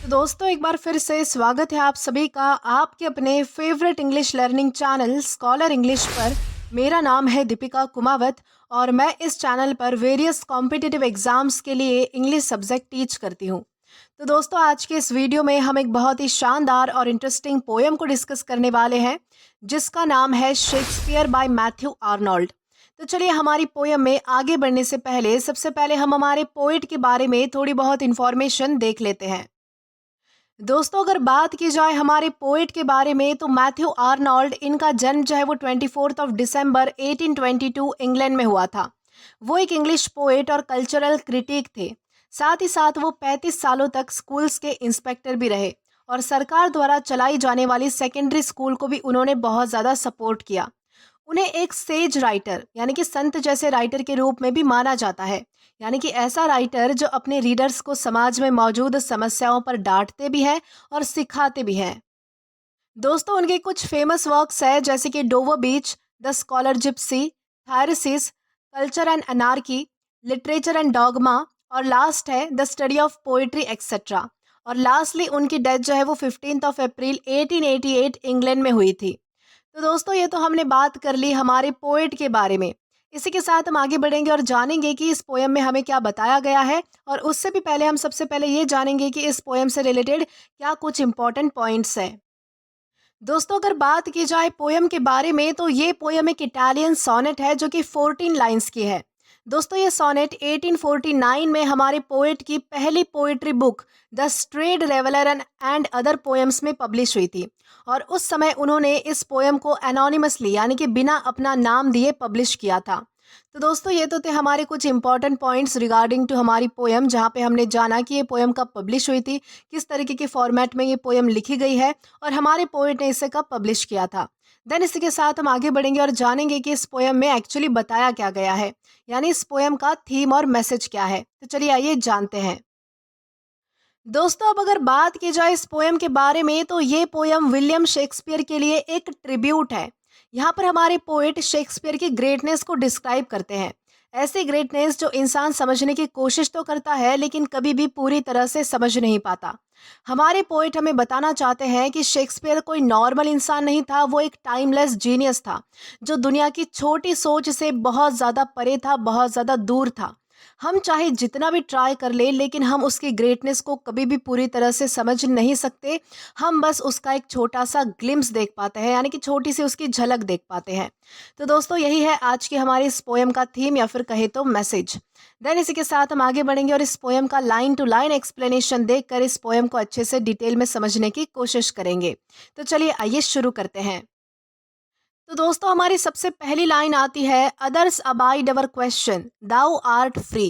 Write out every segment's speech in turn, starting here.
तो दोस्तों एक बार फिर से स्वागत है आप सभी का आपके अपने favourite English learning channel scholar English पर। मेरा नाम है दीपिका कुमावत और मैं इस चैनल पर वेरियस कॉम्पिटिटिव एग्जाम्स के लिए इंग्लिश सब्जेक्ट टीच करती हूँ। तो दोस्तों आज के इस वीडियो में हम एक बहुत ही शानदार और इंटरेस्टिंग पोएम को डिस्कस करने वाले हैं जिसका नाम है शेक्सपियर बाय मैथ्यू आर्नोल्ड। तो चलिए हमारी पोएम में आगे बढ़ने से पहले सबसे पहले हम हमारे पोएट के बारे में थोड़ी बहुत इंफॉर्मेशन देख लेते हैं। दोस्तों अगर बात की जाए हमारे पोएट के बारे में तो मैथ्यू आर्नोल्ड, इनका जन्म जो है वो 24 दिसंबर 1822 इंग्लैंड में हुआ था। वो एक इंग्लिश पोएट और कल्चरल क्रिटिक थे। साथ ही साथ वो 35 सालों तक स्कूल्स के इंस्पेक्टर भी रहे और सरकार द्वारा चलाई जाने वाली सेकेंडरी स्कूल को भी उन्होंने बहुत ज़्यादा सपोर्ट किया। उन्हें एक सेज राइटर यानी कि संत जैसे राइटर के रूप में भी माना जाता है, यानी कि ऐसा राइटर जो अपने रीडर्स को समाज में मौजूद समस्याओं पर डांटते भी हैं और सिखाते भी हैं। दोस्तों उनके कुछ फेमस वर्क्स है जैसे कि Dover beach, the scholar gypsy, Thyrsis, culture and anarchy, literature and dogma और लास्ट है the study of poetry etcetera. और लास्टली उनकी डेथ जो है वो 15 अप्रैल 1888 इंग्लैंड में हुई थी। तो दोस्तों ये तो हमने बात कर ली हमारे पोएट के बारे में। इसी के साथ हम आगे बढ़ेंगे और जानेंगे कि इस पोएम में हमें क्या बताया गया है, और उससे भी पहले हम सबसे पहले ये जानेंगे कि इस पोएम से रिलेटेड क्या कुछ इंपॉर्टेंट पॉइंट्स हैं। दोस्तों अगर बात की जाए पोएम के बारे में तो ये पोएम एक इटालियन सोनेट है जो कि 14 लाइंस की है। दोस्तों ये सोनेट 1849 में हमारे पोएट की पहली poetry book the strayed reveller and other poems में पब्लिश हुई थी, और उस समय उन्होंने इस पोएम को एनोनिमसली यानी कि बिना अपना नाम दिए पब्लिश किया था। तो दोस्तों ये तो थे हमारे कुछ इंपॉर्टेंट पॉइंट्स रिगार्डिंग टू हमारी पोएम, जहाँ पे हमने जाना कि ये पोएम कब पब्लिश हुई थी, किस तरीके के फॉर्मेट में ये पोएम लिखी गई है और हमारे पोएट ने इसे कब पब्लिश किया था। देन इसी के साथ हम आगे बढ़ेंगे और जानेंगे कि इस पोएम में एक्चुअली बताया क्या गया है, यानी इस पोएम का थीम और मैसेज क्या है। तो चलिए आइए जानते हैं। दोस्तों अब अगर बात की जाए इस पोएम के बारे में तो ये पोएम विलियम शेक्सपियर के लिए एक ट्रिब्यूट है। यहाँ पर हमारे पोएट शेक्सपियर की ग्रेटनेस को डिस्क्राइब करते हैं, ऐसी ग्रेटनेस जो इंसान समझने की कोशिश तो करता है लेकिन कभी भी पूरी तरह से समझ नहीं पाता। हमारे पोएट हमें बताना चाहते हैं कि शेक्सपियर कोई नॉर्मल इंसान नहीं था, वो एक टाइमलेस जीनियस था जो दुनिया की छोटी सोच से बहुत ज़्यादा परे था, बहुत ज़्यादा दूर था। हम चाहे जितना भी ट्राई कर ले लेकिन हम उसकी ग्रेटनेस को कभी भी पूरी तरह से समझ नहीं सकते। हम बस उसका एक छोटा सा ग्लिम्स देख पाते हैं, यानी कि छोटी सी उसकी झलक देख पाते हैं। तो दोस्तों यही है आज की हमारी इस पोएम का थीम या फिर कहे तो मैसेज। देन इसी के साथ हम आगे बढ़ेंगे और इस पोएम का लाइन टू लाइन एक्सप्लेनेशन देखकर इस पोएम को अच्छे से डिटेल में समझने की कोशिश करेंगे। तो चलिए आइए शुरू करते हैं। तो दोस्तों हमारी सबसे पहली लाइन आती है, others abide our question thou art free,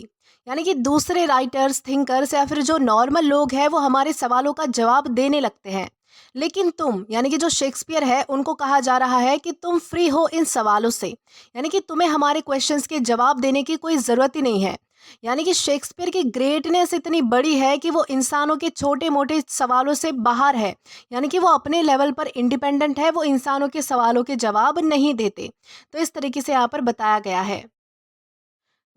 यानी कि दूसरे राइटर्स, थिंकर्स या फिर जो नॉर्मल लोग हैं वो हमारे सवालों का जवाब देने लगते हैं, लेकिन तुम यानी कि जो शेक्सपियर है उनको कहा जा रहा है कि तुम फ्री हो इन सवालों से, यानी कि तुम्हें हमारे क्वेश्चंस के जवाब देने की कोई ज़रूरत ही नहीं है। यानी कि शेक्सपियर की ग्रेटनेस इतनी बड़ी है कि वो इंसानों के छोटे मोटे सवालों से बाहर है, यानी कि वो अपने लेवल पर इंडिपेंडेंट है, वो इंसानों के सवालों के जवाब नहीं देते। तो इस तरीके से यहाँ पर बताया गया है।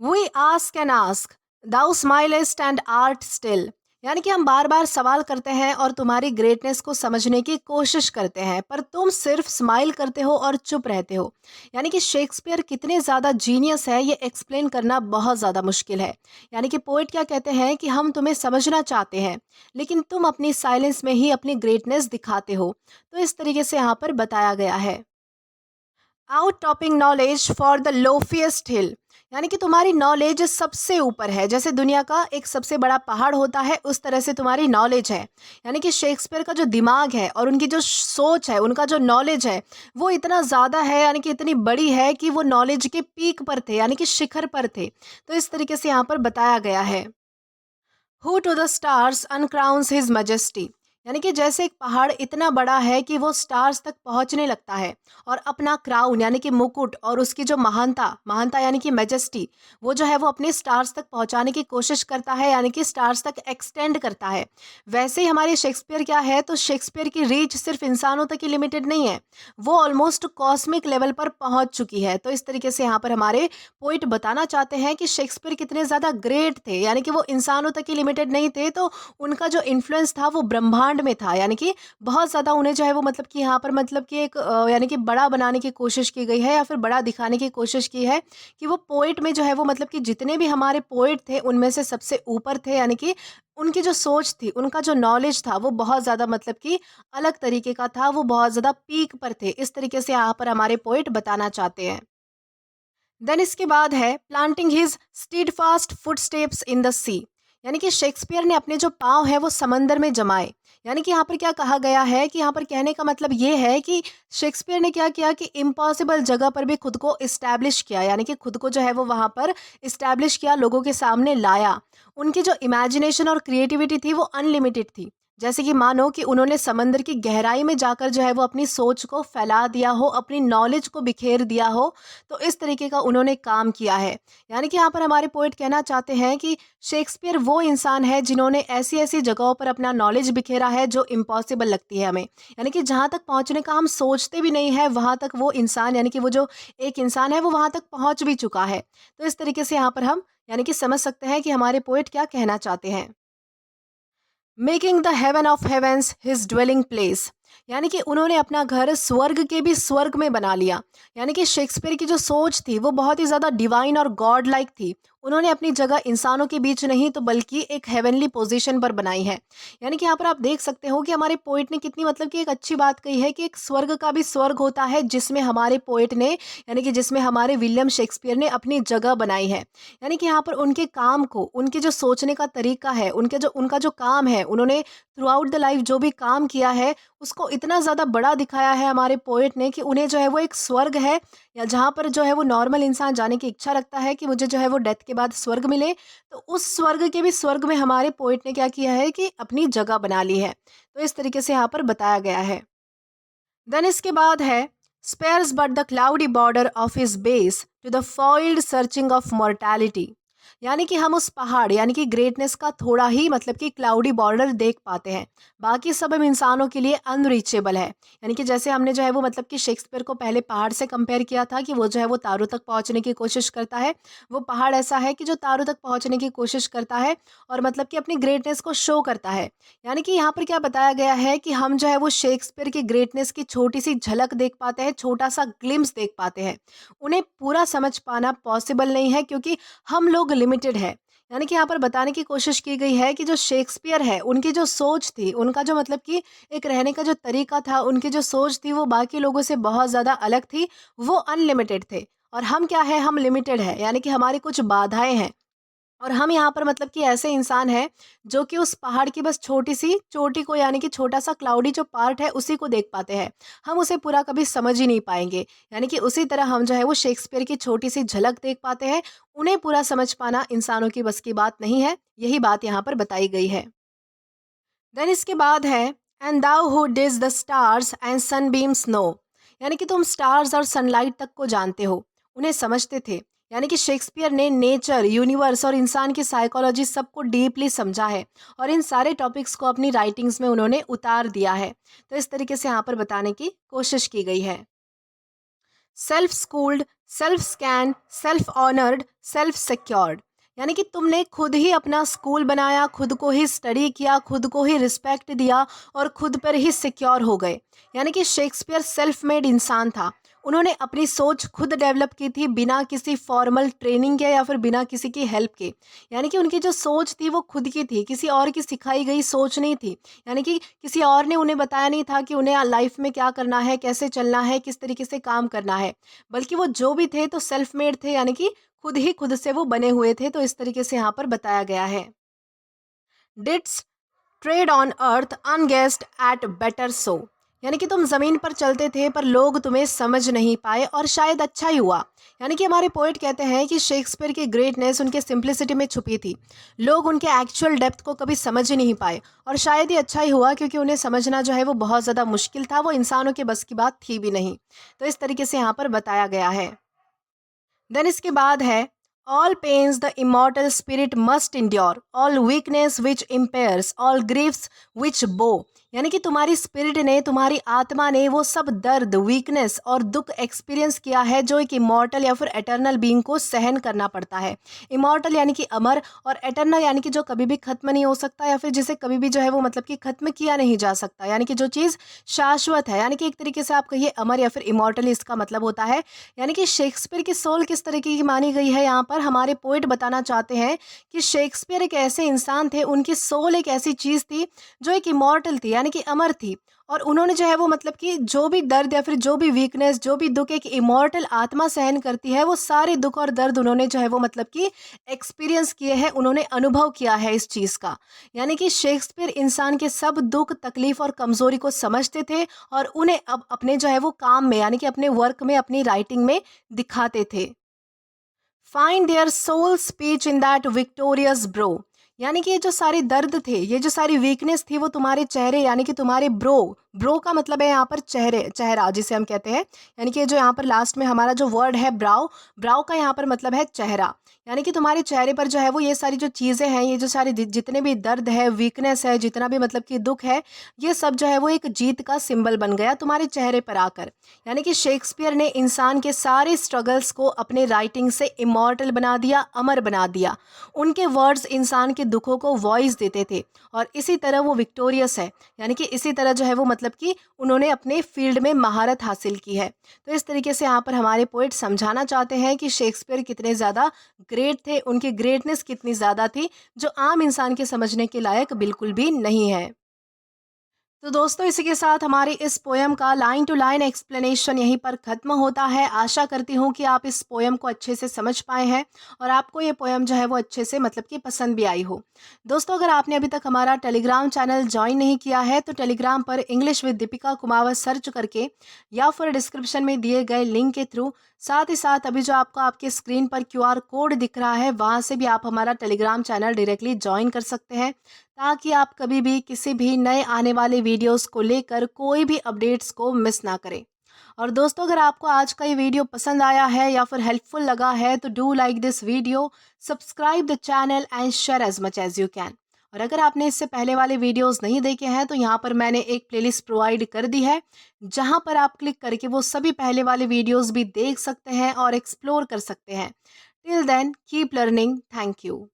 We ask and ask thou smilest and art still, यानी कि हम बार बार सवाल करते हैं और तुम्हारी ग्रेटनेस को समझने की कोशिश करते हैं पर तुम सिर्फ स्माइल करते हो और चुप रहते हो। यानी कि शेक्सपियर कितने ज़्यादा जीनियस है ये एक्सप्लेन करना बहुत ज़्यादा मुश्किल है। यानी कि पोइट क्या कहते हैं कि हम तुम्हें समझना चाहते हैं लेकिन तुम अपनी साइलेंस में ही अपनी ग्रेटनेस दिखाते हो। तो इस तरीके से यहाँ पर बताया गया है। Out topping knowledge for the loftiest hill, यानी कि तुम्हारी नॉलेज सबसे ऊपर है, जैसे दुनिया का एक सबसे बड़ा पहाड़ होता है उस तरह से तुम्हारी नॉलेज है। यानी कि शेक्सपियर का जो दिमाग है और उनकी जो सोच है, उनका जो नॉलेज है वो इतना ज़्यादा है, यानी कि इतनी बड़ी है कि वो नॉलेज के पीक पर थे, यानी कि शिखर पर थे। तो इस तरीके से यहाँ पर बताया गया है। Who to the stars uncrowns his majesty, यानी कि जैसे एक पहाड़ इतना बड़ा है कि वो स्टार्स तक पहुंचने लगता है और अपना क्राउन यानी कि मुकुट और उसकी जो महानता महानता यानी कि मेजेस्टी वो जो है वो अपने स्टार्स तक पहुंचाने की कोशिश करता है, यानी कि स्टार्स तक एक्सटेंड करता है। वैसे ही हमारे शेक्सपियर क्या है, तो शेक्सपियर की रीच सिर्फ इंसानों तक ही लिमिटेड नहीं है, वो ऑलमोस्ट कॉस्मिक लेवल पर पहुंच चुकी है। तो इस तरीके से यहाँ पर हमारे पोइट बताना चाहते हैं कि शेक्सपियर कितने ज़्यादा ग्रेट थे, यानी कि वो इंसानों तक ही लिमिटेड नहीं थे, तो उनका जो इन्फ्लुएंस था वो ब्रह्मांड में था। यानी कि बहुत ज़्यादा उन्हें जो है वो मतलब कि यहाँ पर मतलब कि एक यानी कि बड़ा बनाने की कोशिश की गई है या फिर बड़ा दिखाने की कोशिश की है कि वो पोइट में जो है वो मतलब कि जितने भी हमारे पोइट थे उनमें से सबसे ऊपर थे। यानी कि उनकी जो सोच थी, उनका जो नॉलेज था वो बहुत ज़्यादा मतलब कि अलग तरीके का था, वो बहुत ज़्यादा पीक पर थे। इस तरीके से यहाँ पर हमारे पोइट बताना चाहते हैं। देन इसके बाद है planting his steadfast footsteps in the sea. यानी कि शेक्सपियर ने अपने जो पाँव है वो समंदर में जमाए। यानी कि यहाँ पर क्या कहा गया है कि यहाँ पर कहने का मतलब ये है कि शेक्सपियर ने क्या किया कि इम्पॉसिबल जगह पर भी खुद को इस्टेब्लिश किया, यानी कि खुद को जो है वो वहाँ पर इस्टेब्लिश किया, लोगों के सामने लाया। उनकी जो इमेजिनेशन और क्रिएटिविटी थी वो अनलिमिटेड थी। जैसे कि मानो कि उन्होंने समंदर की गहराई में जाकर जो है वो अपनी सोच को फैला दिया हो, अपनी नॉलेज को बिखेर दिया हो। तो इस तरीके का उन्होंने काम किया है। यानी कि यहाँ पर हमारे पोएट कहना चाहते हैं कि शेक्सपियर वो इंसान है जिन्होंने ऐसी ऐसी जगहों पर अपना नॉलेज बिखेरा है जो इम्पॉसिबल लगती है हमें। यानी कि जहाँ तक पहुँचने का हम सोचते भी नहीं है, वहाँ तक वो इंसान यानी कि वो जो एक इंसान है वो वहाँ तक पहुँच भी चुका है। तो इस तरीके से यहाँ पर हम यानी कि समझ सकते हैं कि हमारे पोएट क्या कहना चाहते हैं। Making the heaven of heavens his dwelling place. यानी कि उन्होंने अपना घर स्वर्ग के भी स्वर्ग में बना लिया। यानी कि शेक्सपियर की जो सोच थी वो बहुत ही ज़्यादा डिवाइन और गॉड लाइक थी। उन्होंने अपनी जगह इंसानों के बीच नहीं तो बल्कि एक हेवनली पोजीशन पर बनाई है। यानी कि यहाँ पर आप देख सकते हो कि हमारे पोइट ने कितनी मतलब कि एक अच्छी बात कही है कि एक स्वर्ग का भी स्वर्ग होता है जिसमें हमारे पोइट ने यानी कि जिसमें हमारे विलियम शेक्सपियर ने अपनी जगह बनाई है। यानी कि यहाँ पर उनके काम को, उनके जो सोचने का तरीका है, उनका जो काम है, उन्होंने थ्रू आउट द लाइफ जो भी काम किया है उसको इतना ज़्यादा बड़ा दिखाया है हमारे पोएट ने कि उन्हें जो है वो एक स्वर्ग है, या जहाँ पर जो है वो नॉर्मल इंसान जाने की इच्छा रखता है कि मुझे जो है वो डेथ के बाद स्वर्ग मिले, तो उस स्वर्ग के भी स्वर्ग में हमारे पोएट ने क्या किया है कि अपनी जगह बना ली है। तो इस तरीके से यहाँ पर बताया गया है। देन इसके बाद है spares but the cloudy border of his base to the foiled searching of mortality. यानी कि हम उस पहाड़ यानी कि ग्रेटनेस का थोड़ा ही मतलब कि क्लाउडी बॉर्डर देख पाते हैं, बाकी सब हम इंसानों के लिए अनरीचेबल है। यानी कि जैसे हमने जो है वो मतलब कि शेक्सपियर को पहले पहाड़ से कंपेयर किया था कि वो जो है वो तारों तक पहुंचने की कोशिश करता है, वो पहाड़ ऐसा है कि जो तारों तक पहुंचने की कोशिश करता है और मतलब कि अपनी ग्रेटनेस को शो करता है। यानी कि यहाँ पर क्या बताया गया है कि हम जो है वो शेक्सपियर की ग्रेटनेस की छोटी सी झलक देख पाते हैं, छोटा सा ग्लिम्स देख पाते हैं। उन्हें पूरा समझ पाना पॉसिबल नहीं है क्योंकि हम लोग लिमिटेड है। यानी कि यहाँ पर बताने की कोशिश की गई है कि जो शेक्सपियर है उनकी जो सोच थी, उनका जो मतलब कि एक रहने का जो तरीका था, उनकी जो सोच थी वो बाकी लोगों से बहुत ज़्यादा अलग थी। वो अनलिमिटेड थे और हम क्या है, हम लिमिटेड है, यानी कि हमारी कुछ बाधाएं हैं। और हम यहाँ पर मतलब कि ऐसे इंसान हैं जो कि उस पहाड़ की बस छोटी सी चोटी को यानी कि छोटा सा क्लाउडी जो पार्ट है उसी को देख पाते हैं। हम उसे पूरा कभी समझ ही नहीं पाएंगे। यानी कि उसी तरह हम जो है वो शेक्सपियर की छोटी सी झलक देख पाते हैं, उन्हें पूरा समझ पाना इंसानों की बस की बात नहीं है। यही बात यहाँ पर बताई गई है। देन इसके बाद है and thou who didst the stars and sunbeams know. यानी कि तुम स्टार्स और सनलाइट तक को जानते हो, उन्हें समझते थे। यानी कि शेक्सपियर ने नेचर, यूनिवर्स और इंसान की साइकोलॉजी सबको डीपली समझा है और इन सारे टॉपिक्स को अपनी राइटिंग्स में उन्होंने उतार दिया है। तो इस तरीके से यहाँ पर बताने की कोशिश की गई है। Self schooled, self scan, self honoured, self secured. यानी कि तुमने खुद ही अपना स्कूल बनाया, खुद को ही स्टडी किया, खुद को ही रिस्पेक्ट दिया और खुद पर ही सिक्योर हो गए। यानी कि शेक्सपियर सेल्फ मेड इंसान था। उन्होंने अपनी सोच खुद डेवलप की थी बिना किसी फॉर्मल ट्रेनिंग के या फिर बिना किसी की हेल्प के। यानी कि उनकी जो सोच थी वो खुद की थी, किसी और की सिखाई गई सोच नहीं थी। यानी कि किसी और ने उन्हें बताया नहीं था कि उन्हें लाइफ में क्या करना है, कैसे चलना है, किस तरीके से काम करना है, बल्कि वो जो भी थे तो सेल्फ मेड थे, यानी कि खुद ही खुद से वो बने हुए थे। तो इस तरीके से यहाँ पर बताया गया है। Didst tread on earth unguessed at better so. यानी कि तुम ज़मीन पर चलते थे पर लोग तुम्हें समझ नहीं पाए और शायद अच्छा ही हुआ। यानी कि हमारे पोएट कहते हैं कि शेक्सपियर की ग्रेटनेस उनके सिंप्लिसिटी में छुपी थी। लोग उनके एक्चुअल डेप्थ को कभी समझ ही नहीं पाए और शायद ही अच्छा ही हुआ, क्योंकि उन्हें समझना जो है वो बहुत ज़्यादा मुश्किल था, वो इंसानों के बस की बात थी भी नहीं। तो इस तरीके से यहाँ पर बताया गया है। देन इसके बाद है, all pains the immortal spirit must endure, all weakness which impairs, all griefs which bow. यानी कि तुम्हारी स्पिरिट ने, तुम्हारी आत्मा ने वो सब दर्द, वीकनेस और दुख एक्सपीरियंस किया है जो एक इमॉर्टल या फिर एटर्नल बीइंग को सहन करना पड़ता है। इमॉर्टल यानी कि अमर, और एटर्नल यानी कि जो कभी भी खत्म नहीं हो सकता या फिर जिसे कभी भी जो है वो मतलब कि खत्म किया नहीं जा सकता, यानी कि जो चीज़ शाश्वत है। यानी कि एक तरीके से आप कहिए अमर या फिर इमॉर्टल, इसका मतलब होता है। यानी कि शेक्सपियर की सोल किस तरीके की मानी गई है, यहाँ पर हमारे पोएट बताना चाहते हैं कि शेक्सपियर एक ऐसे इंसान थे, उनकी सोल एक ऐसी चीज़ थी जो एक इमॉर्टल थी, यानी कि अमर थी। और उन्होंने जो है वो मतलब कि जो भी दर्द या फिर जो भी वीकनेस, जो भी दुख एक इमॉर्टल आत्मा सहन करती है, वो सारे दुख और दर्द उन्होंने जो है वो मतलब कि एक्सपीरियंस किए हैं, उन्होंने अनुभव किया है इस चीज़ का। यानी कि शेक्सपियर इंसान के सब दुख, तकलीफ और कमज़ोरी को समझते थे और उन्हें अब अपने जो है वो काम में, यानी कि अपने वर्क में, अपनी राइटिंग में दिखाते थे। Find their sole speech in that victorious brow. यानी कि ये जो सारे दर्द थे, ये जो सारी वीकनेस थी, वो तुम्हारे चेहरे, यानी कि तुम्हारे ब्रो, ब्रो का मतलब है यहाँ पर चेहरे, चेहरा जिसे हम कहते हैं। यानी कि जो यहाँ पर लास्ट में हमारा जो वर्ड है ब्राउ, ब्राउ का यहाँ पर मतलब है चेहरा। यानी कि तुम्हारे चेहरे पर जो है वो ये सारी जो चीज़ें हैं, ये जो सारे जितने भी दर्द है, वीकनेस है, जितना भी मतलब कि दुख है, ये सब जो है वो एक जीत का सिंबल बन गया तुम्हारे चेहरे पर आकर। यानी कि शेक्सपियर ने इंसान के सारे स्ट्रगल्स को अपने राइटिंग से इमॉर्टल बना दिया, अमर बना दिया। उनके वर्ड्स इंसान के दुखों को वॉइस देते थे और इसी तरह वो विक्टोरियस है। यानी कि इसी तरह जो है वो मतलब कि उन्होंने अपने फील्ड में महारत हासिल की है। तो इस तरीके से यहाँ पर हमारे पोइट समझाना चाहते हैं कि शेक्सपियर कितने ज़्यादा ग्रेट थे, उनकी ग्रेटनेस कितनी ज़्यादा थी, जो आम इंसान के समझने के लायक बिल्कुल भी नहीं है। तो दोस्तों, इसी के साथ हमारी इस पोयम का लाइन टू लाइन एक्सप्लेनेशन यहीं पर ख़त्म होता है। आशा करती हूँ कि आप इस पोयम को अच्छे से समझ पाए हैं और आपको ये पोयम जो है वो अच्छे से मतलब कि पसंद भी आई हो। दोस्तों, अगर आपने अभी तक हमारा टेलीग्राम चैनल ज्वाइन नहीं किया है तो टेलीग्राम पर English with Deepika Kumawat search करके या फिर डिस्क्रिप्शन में दिए गए लिंक के थ्रू, साथ ही साथ अभी जो आपको आपके स्क्रीन पर QR कोड दिख रहा है, वहाँ से भी आप हमारा टेलीग्राम चैनल डायरेक्टली ज्वाइन कर सकते हैं, ताकि आप कभी भी किसी भी नए आने वाले वीडियोस को लेकर कोई भी अपडेट्स को मिस ना करें। और दोस्तों, अगर आपको आज का ये वीडियो पसंद आया है या फिर हेल्पफुल लगा है तो do like this video, subscribe the channel and share as much as you can. और अगर आपने इससे पहले वाले वीडियोस नहीं देखे हैं तो यहाँ पर मैंने एक प्लेलिस्ट प्रोवाइड कर दी है, जहाँ पर आप क्लिक करके वो सभी पहले वाले वीडियोस भी देख सकते हैं और एक्सप्लोर कर सकते हैं। Till then keep learning. Thank you.